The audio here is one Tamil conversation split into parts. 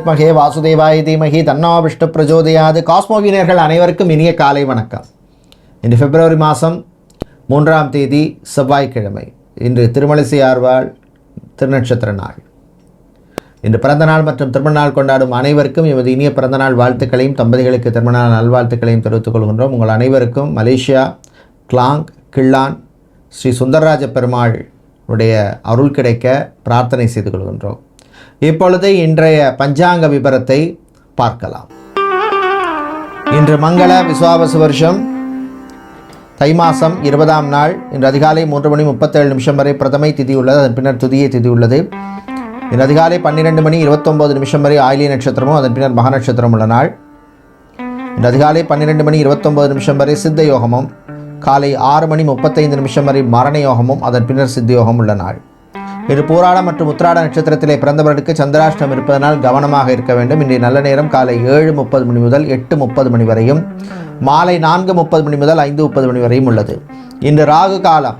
வித்மகே வாசுதேவாய தீமகி தன்னோ விஷ்ணு பிரஜோதயாது. காஸ்மோவியர்கள் அனைவருக்கும் இனிய காலை வணக்கம். இன்று பிப்ரவரி மாதம் 3ஆம் தேதி செவ்வாய்க்கிழமை. இன்று திருமழிசை ஆழ்வார் திருநட்சத்திர நாள். இன்று பிறந்தநாள் மற்றும் திருமண நாள் கொண்டாடும் அனைவருக்கும் எமது இனிய பிறந்தநாள் வாழ்த்துக்களையும் தம்பதிகளுக்கு திருமண நாள் நல்வாழ்த்துக்களையும் தெரிவித்துக் கொள்கின்றோம். உங்கள் அனைவருக்கும் மலேசியா கிளாங் கிள்ளான் ஸ்ரீ சுந்தரராஜ பெருமாள் உடைய அருள் கிடைக்க பிரார்த்தனை செய்து கொள்கின்றோம். இப்பொழுது இன்றைய பஞ்சாங்க விபரத்தை பார்க்கலாம். இன்று மங்கள விசுவாவசு வருஷம் தை மாதம் 20ஆம் நாள். இன்று அதிகாலை 3:37 வரை பிரதமை திதி உள்ளது. அதன் பின்னர் துதியை திதி உள்ளது. இன்று அதிகாலை 12:29 வரை ஆயிலிய நட்சத்திரமும் அதன் பின்னர் மக நட்சத்திரம் உள்ள நாள். இன்று அதிகாலை 12:29 வரை சித்த யோகமும் காலை 6:35 வரை மரண யோகமும் அதன் பின்னர் சித்த யோகம் உள்ள நாள். இன்று பூராட மற்றும் உத்திராட நட்சத்திரத்திலே பிறந்தவர்களுக்கு சந்திராஷ்டம் இருப்பதனால் கவனமாக இருக்க வேண்டும். இன்றைய நல்ல நேரம் காலை 7:30 முதல் 8:30 வரையும், மாலை 4:30 முதல் 5:30 வரையும் உள்ளது. இன்று ராகு காலம்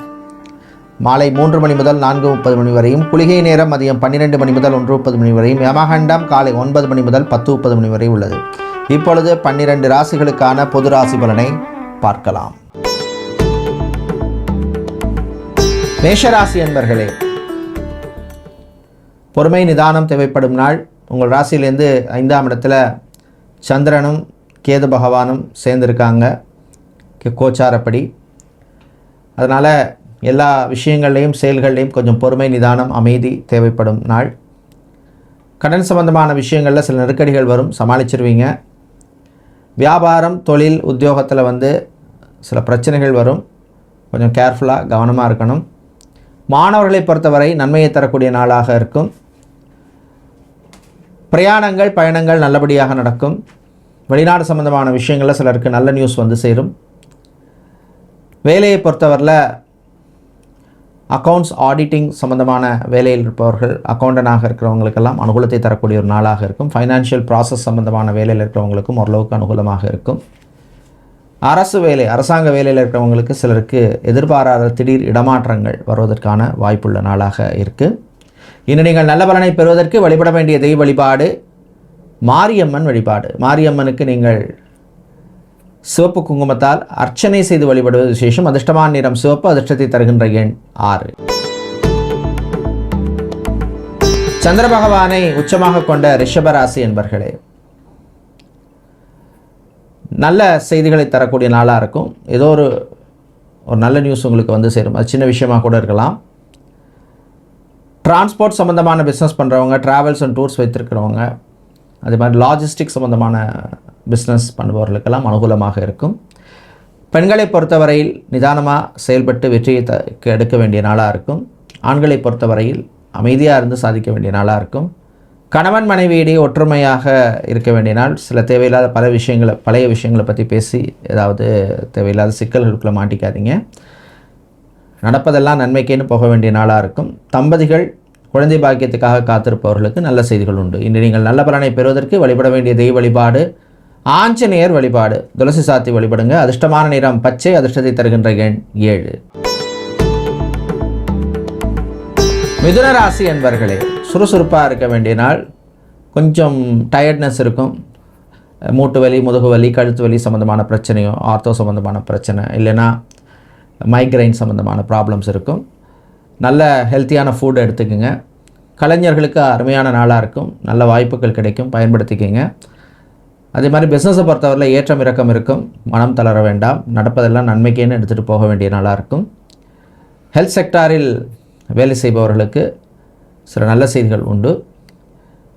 மாலை 3 முதல் 4:30 வரையும், குளிகை நேரம் மதியம் 12 முதல் 1:30 வரையும், யமகண்டம் காலை 9 முதல் 10:30 வரை உள்ளது. இப்பொழுது 12 ராசிகளுக்கான பொது ராசி பலனை பார்க்கலாம். மேஷராசி என்பர்களே, பொறுமை நிதானம் தேவைப்படும் நாள். உங்கள் ராசியிலேருந்து 5ஆம் இடத்துல சந்திரனும் கேது பகவானும் சேர்ந்துருக்காங்க கோச்சாரப்படி. அதனால் எல்லா விஷயங்கள்லையும் செயல்கள்லையும் கொஞ்சம் பொறுமை நிதானம் அமைதி தேவைப்படும் நாள். கடன் சம்பந்தமான விஷயங்களில் சில நெருக்கடிகள் வரும், சமாளிச்சிருவீங்க. வியாபாரம் தொழில் உத்தியோகத்தில் சில பிரச்சனைகள் வரும், கொஞ்சம் கேர்ஃபுல்லாக கவனமாக இருக்கணும். மாணவர்களை பொறுத்தவரை நன்மையை தரக்கூடிய நாளாக இருக்கும். பிரயாணங்கள் பயணங்கள் நல்லபடியாக நடக்கும். வெளிநாடு சம்பந்தமான விஷயங்களில் சிலருக்கு நல்ல நியூஸ் சேரும். வேலையை பொறுத்தவரையில் அக்கௌண்ட்ஸ் ஆடிட்டிங் சம்பந்தமான வேலையில் இருப்பவர்கள், அக்கௌண்டனாக இருக்கிறவங்களுக்கெல்லாம் அனுகூலத்தை தரக்கூடிய ஒரு நாளாக இருக்கும். ஃபைனான்ஷியல் ப்ராசஸ் சம்பந்தமான வேலையில் இருக்கிறவங்களுக்கும் ஓரளவுக்கு அனுகூலமாக இருக்கும். அரசு வேலை அரசாங்க வேலையில் இருக்கிறவங்களுக்கு சிலருக்கு எதிர்பாராத திடீர் இடமாற்றங்கள் வருவதற்கான வாய்ப்புள்ள நாளாக இருக்குது. இன்று நீங்கள் நல்ல பலனை பெறுவதற்கு வழிபட வேண்டிய தெய்வ வழிபாடு மாரியம்மன் வழிபாடு. மாரியம்மனுக்கு நீங்கள் சிவப்பு குங்குமத்தால் அர்ச்சனை செய்து வழிபடுவது விசேஷம். அதிர்ஷ்டமான நிறம் சிவப்பு, அதிர்ஷ்டத்தை தருகின்ற எண் 6. சந்திர பகவானை உச்சமாக கொண்ட ரிஷபராசி என்பர்களே, நல்ல செய்திகளை தரக்கூடிய நாளாக இருக்கும். ஏதோ ஒரு நல்ல நியூஸ் உங்களுக்கு சேரும். அது சின்ன விஷயமாக கூட இருக்கலாம். டிரான்ஸ்போர்ட் சம்மந்தமான பிஸ்னஸ் பண்ணுறவங்க, ட்ராவல்ஸ் அண்ட் டூர்ஸ் வைத்திருக்கிறவங்க, அதே மாதிரி லாஜிஸ்டிக் சம்மந்தமான பிஸ்னஸ் பண்ணுபவர்களுக்கெல்லாம் அனுகூலமாக இருக்கும். பெண்களை பொறுத்தவரையில் நிதானமாக செயல்பட்டு வெற்றியை எடுக்க வேண்டிய நாளாக இருக்கும். ஆண்களை பொறுத்தவரையில் அமைதியாக இருந்து சாதிக்க வேண்டிய நாளாக இருக்கும். கணவன் மனைவியிடையே ஒற்றுமையாக இருக்க வேண்டிய நாள். சில தேவையில்லாத பழைய விஷயங்களை பற்றி பேசி ஏதாவது தேவையில்லாத சிக்கல்களுக்குள்ளே மாட்டிக்காதீங்க. நடப்பதெல்லாம் நன்மைக்கேன்னு போக வேண்டிய நாளாக இருக்கும். தம்பதிகள் குழந்தை பாக்கியத்துக்காக காத்திருப்பவர்களுக்கு நல்ல செய்திகள் உண்டு. இன்று நீங்கள் நல்ல பலனை பெறுவதற்கு வழிபட வேண்டிய தெய்வ வழிபாடு ஆஞ்சநேயர் வழிபாடு. துளசி சாத்தி வழிபடுங்க. அதிர்ஷ்டமான நிறம் பச்சை, அதிர்ஷ்டத்தை தருகின்ற எண் 7. மிதுன ராசி என்பர்களே, சுறுசுறுப்பாக இருக்க வேண்டிய நாள். கொஞ்சம் டயர்ட்னஸ் இருக்கும். மூட்டு வலி, முதுகு வலி, கழுத்து வலி சம்மந்தமான பிரச்சனையோ, ஆர்த்தோ சம்மந்தமான பிரச்சனை, இல்லைன்னா மைக்ரைன் சம்மந்தமான ப்ராப்ளம்ஸ் இருக்கும். நல்ல ஹெல்த்தியான ஃபுட் எடுத்துக்கோங்க. கலைஞர்களுக்கு அருமையான நாளாக இருக்கும். நல்ல வாய்ப்புகள் கிடைக்கும், பயன்படுத்திக்கோங்க. அதே மாதிரி பிஸ்னஸை பொறுத்தவரையில் ஏற்றம் இறக்கம் இருக்கும். மனம் தளர வேண்டாம். நடப்பதெல்லாம் நன்மைக்கேன்னு எடுத்துகிட்டு போக வேண்டிய நாளாக இருக்கும். ஹெல்த் செக்டாரில் வேலை செய்பவர்களுக்கு சில நல்ல செய்திகள் உண்டு.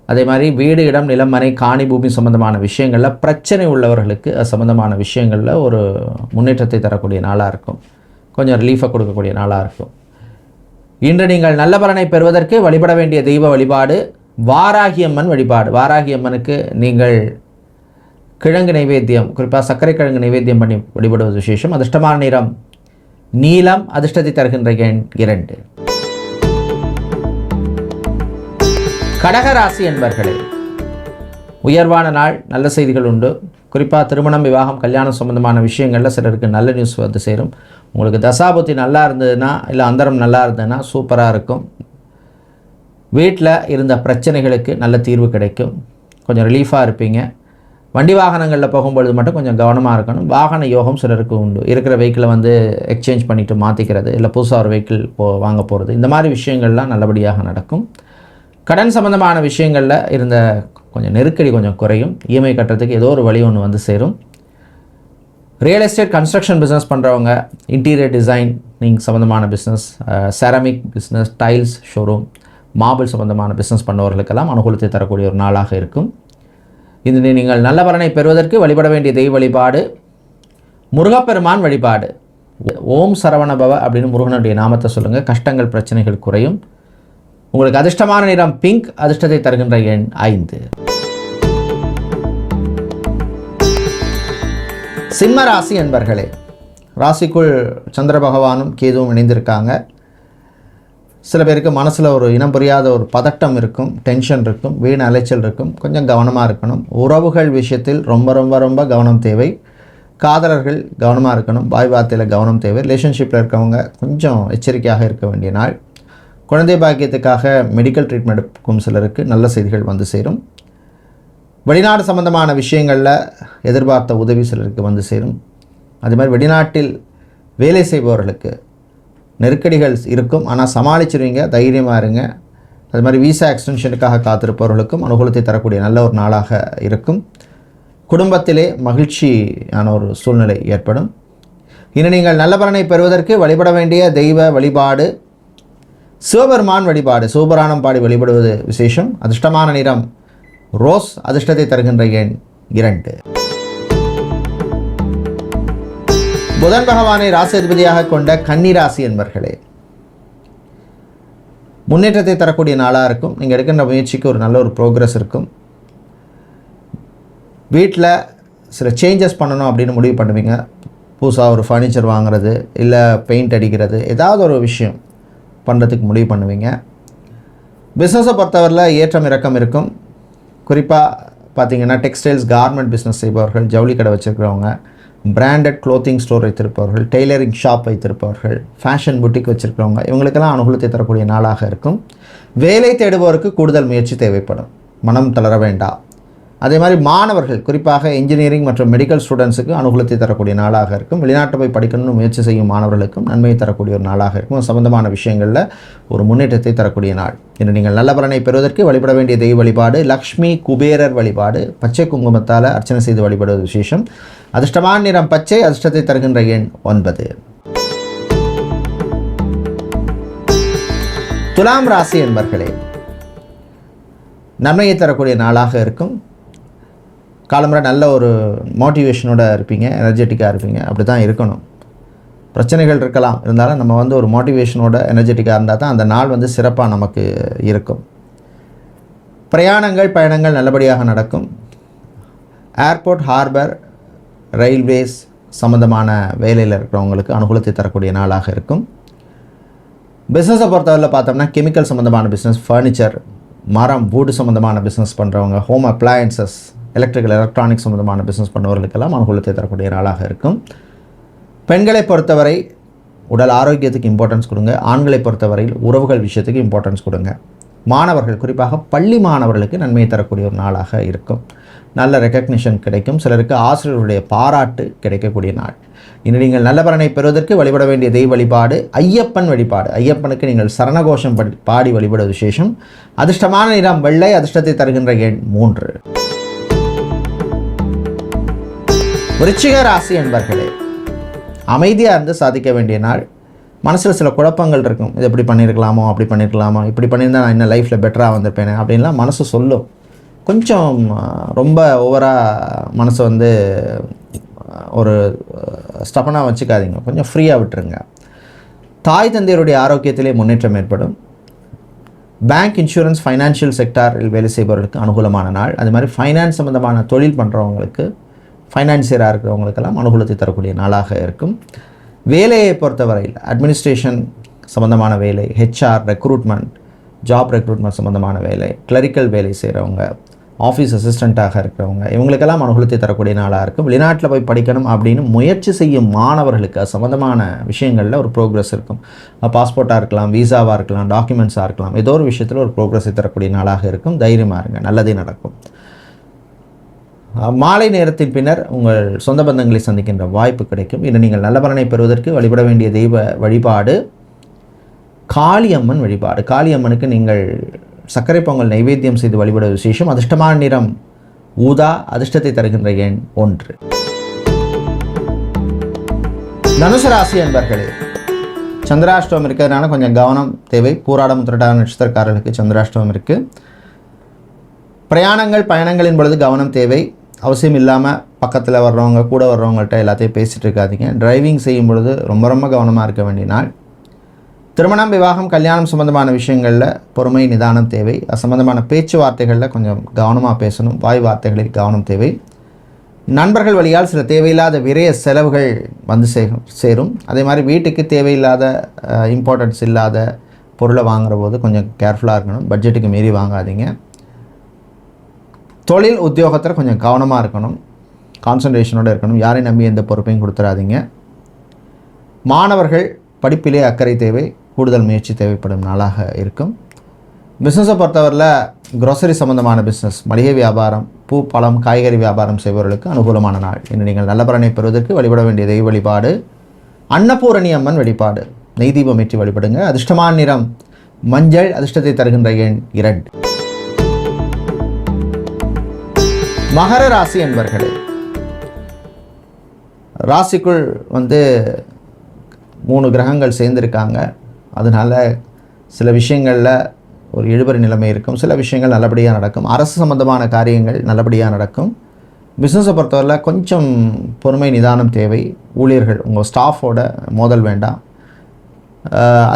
அதே மாதிரி வீடு இடம் நிலம் மனை காணி பூமி சம்பந்தமான விஷயங்களில் பிரச்சனை உள்ளவர்களுக்கு அது சம்பந்தமான விஷயங்களில் ஒரு முன்னேற்றத்தை தரக்கூடிய நாளாக இருக்கும். கொஞ்சம் ரிலீஃபை கொடுக்கக்கூடிய நாளாக இருக்கும். இன்று நீங்கள் நல்ல பலனை பெறுவதற்கு வழிபட வேண்டிய தெய்வ வழிபாடு வாராகியம்மன் வழிபாடு. வாராகியம்மனுக்கு நீங்கள் கிழங்கு நைவேத்தியம், குறிப்பாக சர்க்கரை கிழங்கு நைவேத்தியம் பண்ணி வழிபடுவது விசேஷம். அதிர்ஷ்டமான நிறம் நீலம், அதிர்ஷ்டத்தை தருகின்ற எண் 2. கடகராசி என்பர்களே, உயர்வான நாள். நல்ல செய்திகள் உண்டு. குறிப்பாக திருமணம், விவாகம், கல்யாணம் சம்பந்தமான விஷயங்களில் சிலருக்கு நல்ல நியூஸ் சேரும். உங்களுக்கு தசாபுத்தி நல்லா இருந்ததுன்னா, இல்லை அந்தரம் நல்லா இருந்ததுன்னா சூப்பராக இருக்கும். வீட்டில் இருந்த பிரச்சனைகளுக்கு நல்ல தீர்வு கிடைக்கும். கொஞ்சம் ரிலீஃபாக இருப்பீங்க. வண்டி வாகனங்களில் போகும்பொழுது மட்டும் கொஞ்சம் கவனமாக இருக்கணும். வாகன யோகம் சிலருக்கு உண்டு. இருக்கிற வெஹிக்கிளை வந்து எக்ஸ்சேஞ்ச் பண்ணிவிட்டு மாற்றிக்கிறது, இல்லை புதுசாக ஒரு வெஹிக்கிள் வாங்க போகிறது, இந்த மாதிரி விஷயங்கள்லாம் நல்லபடியாக நடக்கும். கடன் சம்பந்தமான விஷயங்களில் இருந்த கொஞ்சம் நெருக்கடி கொஞ்சம் குறையும். இஎம்ஐ கட்டுறதுக்கு ஏதோ ஒரு வழி ஒன்று வந்து சேரும். ரியல் எஸ்டேட் கன்ஸ்ட்ரக்ஷன் பிஸ்னஸ் பண்ணுறவங்க, இன்டீரியர் டிசைனிங் சம்மந்தமான business, ceramic business, tiles showroom, marble சம்பந்தமான பிஸ்னஸ் பண்ணுவவர்களுக்கெல்லாம் அனுகூலத்தை தரக்கூடிய ஒரு நாளாக இருக்கும். இது நீங்கள் நல்ல பலனை பெறுவதற்கு வழிபட வேண்டிய தெய்வ வழிபாடு முருகப்பெருமான் வழிபாடு. ஓம் சரவணபவ அப்படின்னு முருகனுடைய நாமத்தை சொல்லுங்கள். கஷ்டங்கள் பிரச்சனைகள் குறையும். உங்களுக்கு அதிர்ஷ்டமான நிறம் பிங்க். அதிர்ஷ்டத்தை தருகின்ற எண் 5. சிம்ம ராசி என்பர்களே, ராசிக்குள் சந்திர பகவானும் கேதுவும் இணைந்திருக்காங்க. சில பேருக்கு மனசில் ஒரு இனம் புரியாத ஒரு பதட்டம் இருக்கும், டென்ஷன் இருக்கும், வீண் அலைச்சல் இருக்கும். கொஞ்சம் கவனமாக இருக்கணும். உறவுகள் விஷயத்தில் ரொம்ப ரொம்ப ரொம்ப கவனம் தேவை. காதலர்கள் கவனமாக இருக்கணும். வாய் வார்த்தையில் கவனம் தேவை. ரிலேஷன்ஷிப்பில் இருக்கவங்க கொஞ்சம் எச்சரிக்கையாக இருக்க வேண்டிய நாள். குழந்தை பாக்கியத்துக்காக மெடிக்கல் ட்ரீட்மெண்ட் எடுக்கும் சிலருக்கு நல்ல செய்திகள் வந்து சேரும். வெளிநாடு சம்பந்தமான விஷயங்களில் எதிர்பார்த்த உதவி சிலருக்கு வந்து சேரும். அதே மாதிரி வெளிநாட்டில் வேலை செய்பவர்களுக்கு நெருக்கடிகள் இருக்கும், ஆனால் சமாளிச்சிருவீங்க, தைரியமாக இருங்க. அது மாதிரி விசா எக்ஸ்டென்ஷனுக்காக காத்திருப்பவர்களுக்கும் அனுகூலத்தை தரக்கூடிய நல்ல ஒரு நாளாக இருக்கும். குடும்பத்திலே மகிழ்ச்சியான ஒரு சூழ்நிலை ஏற்படும். இனி நீங்கள் நல்ல பலனை பெறுவதற்கு வழிபட வேண்டிய தெய்வ வழிபாடு சிவபெருமான் வழிபாடு. சிவபுராணம் பாடி வழிபடுவது விசேஷம். அதிர்ஷ்டமான நிறம் ரோஸ். அதிர்ஷ்டத்தை தருகின்ற எண் 2. புதன் பகவானை ராசிபதியாக கொண்ட கன்னி ராசி என்பர்களே, முன்னேற்றத்தை தரக்கூடிய நாளாக இருக்கும். நீங்கள் எடுக்கின்ற முயற்சிக்கு ஒரு நல்ல ஒரு ப்ரோக்ரஸ் இருக்கும். வீட்டில் சில சேஞ்சஸ் பண்ணணும் அப்படின்னு முடிவு பண்ணுவீங்க. புதுசாக ஒரு ஃபர்னிச்சர் வாங்குறது, இல்லை பெயிண்ட் அடிக்கிறது, ஏதாவது ஒரு விஷயம் பண்ணுறதுக்கு முடிவு பண்ணுவீங்க. பிஸ்னஸை பொறுத்தவரையில் ஏற்றம் இறக்கம் இருக்கும். குறிப்பாக பார்த்திங்கன்னா டெக்ஸ்டைல்ஸ் கார்மெண்ட் பிஸ்னஸ் செய்பவர்கள், ஜவுளி கடை வச்சுருக்கிறவங்க, பிராண்டட் க்ளோத்திங் ஸ்டோர் வைத்திருப்பவர்கள், டெய்லரிங் ஷாப் வைத்திருப்பவர்கள், ஃபேஷன் புட்டிக் வச்சுருக்கிறவங்க, இவங்களுக்கெல்லாம் அனுகூலத்தை தரக்கூடிய நாளாக இருக்கும். வேலை தேடுபவருக்கு கூடுதல் முயற்சி தேவைப்படும். மனம் தளர வேண்டாம். அதே மாதிரி மாணவர்கள், குறிப்பாக இன்ஜினியரிங் மற்றும் மெடிக்கல் ஸ்டூடெண்ட்ஸுக்கு அனுகூலத்தை தரக்கூடிய நாளாக இருக்கும். வெளிநாட்டு போய் படிக்கணும்னு முயற்சி செய்யும் மாணவர்களுக்கும் நன்மையை தரக்கூடிய ஒரு நாளாக இருக்கும். சம்பந்தமான விஷயங்களில் ஒரு முன்னேற்றத்தை தரக்கூடிய நாள். இன்று நீங்கள் நல்ல பலனை பெறுவதற்கு வழிபட வேண்டிய தெய்வ வழிபாடு லக்ஷ்மி குபேரர் வழிபாடு. பச்சை குங்குமத்தால் அர்ச்சனை செய்து வழிபடுவது விசேஷம். அதிர்ஷ்டமான நிறம் பச்சை. அதிர்ஷ்டத்தை தருகின்ற எண் 9. துலாம் ராசி என்பர்களே, நன்மையை தரக்கூடிய நாளாக இருக்கும். காலமுறை நல்ல ஒரு மோட்டிவேஷனோடு இருப்பீங்க, எனர்ஜெட்டிக்காக இருப்பீங்க. அப்படி தான் இருக்கணும். பிரச்சனைகள் இருக்கலாம், இருந்தாலும் நம்ம வந்து ஒரு மோட்டிவேஷனோட எனர்ஜெட்டிக்காக இருந்தால் தான் அந்த நாள் வந்து சிறப்பாக நமக்கு இருக்கும். பிரயாணங்கள் பயணங்கள் நல்லபடியாக நடக்கும். ஏர்போர்ட், ஹார்பர், ரயில்வேஸ் சம்மந்தமான வேலையில் இருக்கிறவங்களுக்கு அனுகூலத்தை தரக்கூடிய நாளாக இருக்கும். பிஸ்னஸை பொறுத்தவரையில் பார்த்தோம்னா கெமிக்கல் சம்மந்தமான பிஸ்னஸ், ஃபர்னிச்சர், மரம், வூடு சம்மந்தமான பிஸ்னஸ் பண்ணுறவங்க, ஹோம் அப்ளையன்சஸ், எலக்ட்ரானிக்ஸ் சம்மந்தமான பிஸ்னஸ் பண்ணுறவர்களுக்கெல்லாம் அனுகூலத்தை தரக்கூடிய நாளாக இருக்கும். பெண்களை பொறுத்தவரை உடல் ஆரோக்கியத்துக்கு இம்பார்ட்டன்ஸ் கொடுங்க. ஆண்களை பொறுத்தவரையில் உறவுகள் விஷயத்துக்கு இம்பார்ட்டன்ஸ் கொடுங்க. மாணவர்கள், குறிப்பாக பள்ளி மாணவர்களுக்கு நன்மையை தரக்கூடிய ஒரு நாளாக இருக்கும். நல்ல ரெக்கக்னிஷன் கிடைக்கும். சிலருக்கு ஆசிரியர்களுடைய பாராட்டு கிடைக்கக்கூடிய நாள். இன்று நீங்கள் நல்ல பலனை பெறுவதற்கு வழிபட வேண்டிய தெய்வ வழிபாடு ஐயப்பன் வழிபாடு. ஐயப்பனுக்கு நீங்கள் சரணகோஷம் பாடி வழிபடுவது விசேஷம். அதிர்ஷ்டமான நிறம் வெள்ளை. அதிர்ஷ்டத்தை தருகின்ற எண் 3. விருச்சிக ராசி என்பர்களே, அமைதியாக இருந்து சாதிக்க வேண்டிய நாள். மனசில் சில குழப்பங்கள் இருக்கும். இது எப்படி பண்ணியிருக்கலாமோ, அப்படி பண்ணியிருக்கலாமோ, இப்படி பண்ணியிருந்தால் நான் இன்னும் லைஃப்பில் பெட்டராக வந்திருப்பேனே அப்படின்லாம் மனசு சொல்லும். கொஞ்சம் ரொம்ப ஓவராக மனசை வந்து ஒரு ஸ்டபனாக வச்சுக்காதீங்க. கொஞ்சம் ஃப்ரீயாக விட்டுருங்க. தாய் தந்தையருடைய ஆரோக்கியத்திலே முன்னேற்றம் ஏற்படும். பேங்க், இன்சூரன்ஸ், ஃபைனான்ஷியல் செக்டாரில் வேலை செய்பவர்களுக்கு அனுகூலமான நாள். அது மாதிரி ஃபைனான்ஸ் சம்மந்தமான தொழில் பண்ணுறவங்களுக்கு, ஃபைனான்சியராக இருக்கிறவங்களுக்கெல்லாம் அனுகூலத்தை தரக்கூடிய நாளாக இருக்கும். வேலையை பொறுத்தவரையில் அட்மினிஸ்ட்ரேஷன் சம்மந்தமான வேலை, ஹெச்ஆர், ரெக்ரூட்மெண்ட், ஜாப் ரெக்ரூட்மெண்ட் சம்மந்தமான வேலை, கிளரிக்கல் வேலை செய்கிறவங்க, ஆஃபீஸ் அசிஸ்டண்ட்டாக இருக்கிறவங்க, இவங்களுக்கெல்லாம் அனுகூலத்தை தரக்கூடிய நாளாக இருக்கும். வெளிநாட்டில் போய் படிக்கணும் அப்படின்னு முயற்சி செய்யும் மாணவர்களுக்கு சம்மந்தமான விஷயங்களில் ஒரு ப்ரோக்ரஸ் இருக்கும். பாஸ்போர்ட்டாக இருக்கலாம், வீசாவாக இருக்கலாம், டாக்குமெண்ட்ஸாக இருக்கலாம், ஏதோ ஒரு விஷயத்தில் ஒரு ப்ரோக்ரஸை தரக்கூடிய நாளாக இருக்கும். தைரியமாக இருங்க, நல்லதே நடக்கும். மாலை நேரத்தின் பின்னர் உங்கள் சொந்த பந்தங்களை சந்திக்கின்ற வாய்ப்பு கிடைக்கும். இன்று நீங்கள் நல்ல பலனை பெறுவதற்கு வழிபட வேண்டிய தெய்வ வழிபாடு காளியம்மன் வழிபாடு. காளியம்மனுக்கு நீங்கள் சர்க்கரை பொங்கல் நைவேத்தியம் செய்து வழிபட விசேஷம். அதிர்ஷ்டமான நிறம் ஊதா, அதிர்ஷ்டத்தை தருகின்ற எண் 1. தனுசு ராசி அன்பர்களே, சந்திராஷ்டமம் இருக்கிறதுனால கொஞ்சம் கவனம் தேவை. பூராடம் உத்திரட்டாதி நட்சத்திரக்காரர்களுக்கு சந்திராஷ்டமம் இருக்குது. பிரயாணங்கள் பயணங்களின் பொழுது கவனம் தேவை. அவசியம் இல்லாமல் பக்கத்தில் வர்றவங்க கூட வர்றவங்கள்ட்ட எல்லாத்தையும் பேசிகிட்டு இருக்காதீங்க. டிரைவிங் செய்யும் பொழுது ரொம்ப ரொம்ப கவனமாக இருக்க வேண்டிய நாள். திருமணம், விவாகம், கல்யாணம் சம்பந்தமான விஷயங்களில் பொறுமை, நிதானம் தேவை. அது சம்பந்தமான பேச்சுவார்த்தைகளில் கொஞ்சம் கவனமாக பேசணும். வாய் வார்த்தைகளில் கவனம் தேவை. நண்பர்கள் வழியால் சில தேவையில்லாத விரைய செலவுகள் வந்து சேரும். அதே மாதிரி வீட்டுக்கு தேவையில்லாத இம்பார்ட்டன்ஸ் இல்லாத பொருளை வாங்குற போது கொஞ்சம் கேர்ஃபுல்லாக இருக்கணும். பட்ஜெட்டுக்கு மீறி வாங்காதீங்க. தொழில் உத்தியோகத்தில் கொஞ்சம் கவனமாக இருக்கணும். கான்சன்ட்ரேஷனோடு இருக்கணும். யாரையும் நம்பி எந்த பொறுப்பையும் கொடுத்துடாதீங்க. மாணவர்கள் படிப்பிலே அக்கறை தேவை. கூடுதல் முயற்சி தேவைப்படும் நாளாக இருக்கும். பிஸ்னஸை பொறுத்தவரையில் க்ரோசரி சம்பந்தமான பிஸ்னஸ், மளிகை வியாபாரம், பூ, பழம், காய்கறி வியாபாரம் செய்பவர்களுக்கு அனுகூலமான நாள். இன்று நீங்கள் நல்ல பலனை பெறுவதற்கு வழிபட வேண்டிய தெய்வ வழிபாடு அன்னபூரணி அம்மன் வழிபாடு. நெய் தீபம் ஏற்றி வழிபடுங்க. அதிர்ஷ்டமான நிறம் மஞ்சள், அதிர்ஷ்டத்தை தருகின்ற எண் 2. மகர ராசி என்பர்களே, ராசிக்குள் 3 கிரகங்கள் சேர்ந்திருக்காங்க. அதனால் சில விஷயங்களில் ஒரு இழுபறி நிலைமை இருக்கும். சில விஷயங்கள் நல்லபடியாக நடக்கும். அரசு சம்பந்தமான காரியங்கள் நல்லபடியாக நடக்கும். பிஸ்னஸை பொறுத்தவரையில் கொஞ்சம் பொறுமை, நிதானம் தேவை. ஊழியர்கள், உங்கள் ஸ்டாஃபோட மோதல் வேண்டாம்.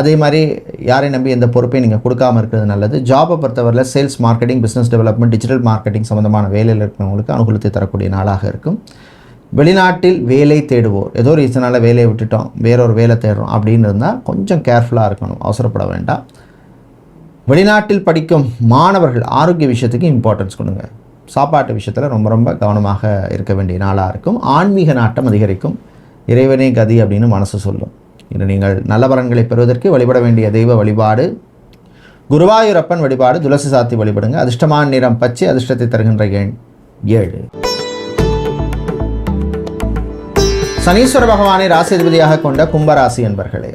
அதே மாதிரி யாரை நம்பி எந்த பொறுப்பையும் நீங்கள் கொடுக்காமல் இருக்கிறது நல்லது. ஜாபை பொறுத்தவரையில் sales, marketing, business development, digital marketing சம்மந்தமான வேலையில் இருக்கிறவங்களுக்கு அனுகூலத்தை தரக்கூடிய நாளாக இருக்கும். வெளிநாட்டில் வேலை தேடுவோர், ஏதோ ரீசனால் வேலையை விட்டுட்டோம், வேறொரு வேலை தேடுறோம் அப்படின்னு இருந்தால் கொஞ்சம் கேர்ஃபுல்லாக இருக்கணும். அவசரப்பட வேண்டாம். வெளிநாட்டில் படிக்கும் மாணவர்கள் ஆரோக்கிய விஷயத்துக்கு இம்பார்ட்டன்ஸ் கொடுங்க. சாப்பாட்டு விஷயத்தில் ரொம்ப ரொம்ப கவனமாக இருக்க வேண்டிய நாளாக இருக்கும். ஆன்மீக நாட்டம் அதிகரிக்கும். இறைவனே கதி அப்படின்னு மனசு சொல்லும். இன்று நீங்கள் நல்ல பலன்களை பெறுவதற்கு வழிபட வேண்டிய தெய்வ வழிபாடு குருவாயூரப்பன் வழிபாடு. துளசி சாத்தி வழிபடுங்க. அதிர்ஷ்டமான நிறம் பச்சை, அதிர்ஷ்டத்தை தருகின்ற எண் 7. சனீஸ்வர பகவானை ராசி அதிபதியாக கொண்ட கும்பராசி என்பர்களே,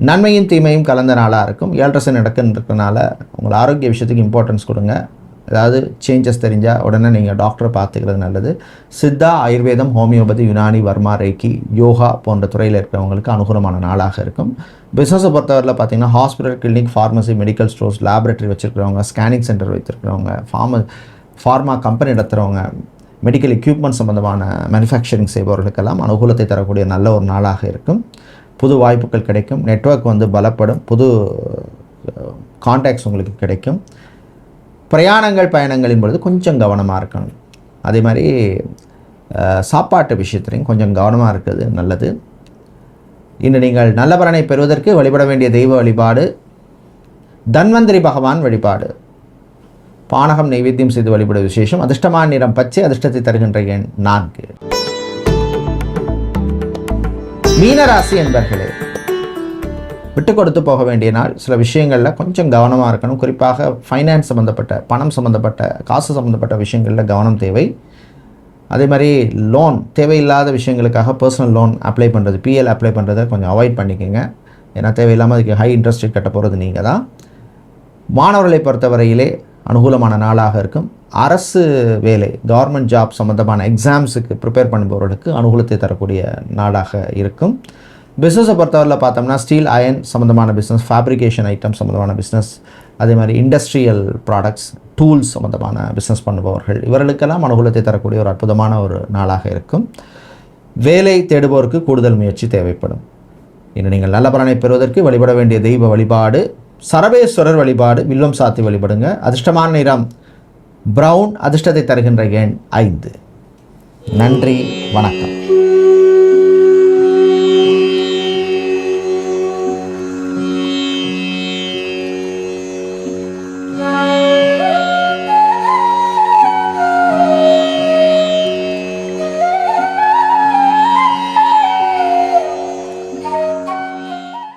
நன்மையும் தீமையும் கலந்த நாளாக இருக்கும். 7 சனி நடக்குன்றதுனால உங்கள் ஆரோக்கிய விஷயத்துக்கு இம்பார்ட்டன்ஸ் கொடுங்க. ஏதாவது சேஞ்சஸ் தெரிஞ்சால் உடனே நீங்கள் டாக்டரை பார்த்துக்கிறது நல்லது. சித்தா, ஆயுர்வேதம், ஹோமியோபதி, யுனானி, வர்மா, ரேக்கி, யோகா போன்ற துறையில் இருக்கிறவங்களுக்கு அனுகூலமான நாளாக இருக்கும். பிஸ்னஸை பொறுத்தவரையில் பார்த்திங்கன்னா hospital, clinic, pharmacy, medical stores, laboratory வச்சுருக்கிறவங்க, ஸ்கேனிங் சென்டர் வைத்திருக்கிறவங்க, ஃபார்மா கம்பெனி நடத்துகிறவங்க, மெடிக்கல் எக்யூப்மெண்ட் சம்பந்தமான மேனுஃபேக்சரிங் செய்பவர்களுக்கெல்லாம் அனுகூலத்தை தரக்கூடிய நல்ல ஒரு நாளாக இருக்கும். புது வாய்ப்புகள் கிடைக்கும். நெட்வொர்க் பலப்படும். புது கான்டாக்ட்ஸ் உங்களுக்கு கிடைக்கும். பிரயாணங்கள் பயணங்களின் பொழுது கொஞ்சம் கவனமாக இருக்கணும். அதே மாதிரி சாப்பாட்டு விஷயத்துலையும் கொஞ்சம் கவனமாக இருக்கிறது நல்லது. இன்று நீங்கள் நல்ல பலனை பெறுவதற்கு வழிபட வேண்டிய தெய்வ வழிபாடு தன்வந்திரி பகவான் வழிபாடு. பானகம் நைவேத்தியம் செய்து வழிபட விசேஷம். அதிர்ஷ்டமான நிறம் பச்சை, அதிர்ஷ்டத்தை தருகின்ற எண் 4. மீனராசி என்பர்களே, விட்டு கொடுத்து போக வேண்டிய நாள். சில விஷயங்களில் கொஞ்சம் கவனமாக இருக்கணும். குறிப்பாக ஃபைனான்ஸ் சம்மந்தப்பட்ட, பணம் சம்மந்தப்பட்ட, காசு சம்மந்தப்பட்ட விஷயங்களில் கவனம் தேவை. அதே மாதிரி லோன், தேவையில்லாத விஷயங்களுக்காக பர்சனல் லோன் அப்ளை பண்ணுறது, பிஎல் அப்ளை பண்ணுறதை கொஞ்சம் அவாய்ட் பண்ணிக்கோங்க. ஏன்னா தேவையில்லாமல் அதுக்கு ஹை இன்ட்ரெஸ்ட் கட்ட போகிறது நீங்கள் தான். மாணவர்களை பொறுத்தவரையிலே அனுகூலமான நாளாக இருக்கும். அரசு வேலை, கவர்மெண்ட் ஜாப் சம்மந்தமான எக்ஸாம்ஸுக்கு ப்ரிப்பேர் பண்ணுபவர்களுக்கு அனுகூலத்தை தரக்கூடிய நாளாக இருக்கும். பிஸ்னஸை பொறுத்தவரையில் பார்த்தோம்னா ஸ்டீல், அயன் சம்மந்தமான பிஸ்னஸ், ஃபேப்ரிகேஷன் ஐட்டம் சம்மந்தமான பிஸ்னஸ், அதே மாதிரி இண்டஸ்ட்ரியல் ப்ராடக்ட்ஸ், டூல்ஸ் சம்மந்தமான பிஸ்னஸ் பண்ணுபவர்கள், இவர்களுக்கெல்லாம் அனுகூலத்தை தரக்கூடிய ஒரு அற்புதமான ஒரு நாளாக இருக்கும். வேலை தேடுபவருக்கு கூடுதல் முயற்சி தேவைப்படும். இன்று நீங்கள் நல்ல பலனை பெறுவதற்கு வழிபட வேண்டிய தெய்வ வழிபாடு சரபேஸ்வரர் வழிபாடு. வில்வம் சாத்தி வழிபடுங்க. அதிர்ஷ்டமான நிறம் பிரவுன், அதிர்ஷ்டத்தை தருகின்ற எண் 5. நன்றி, வணக்கம்.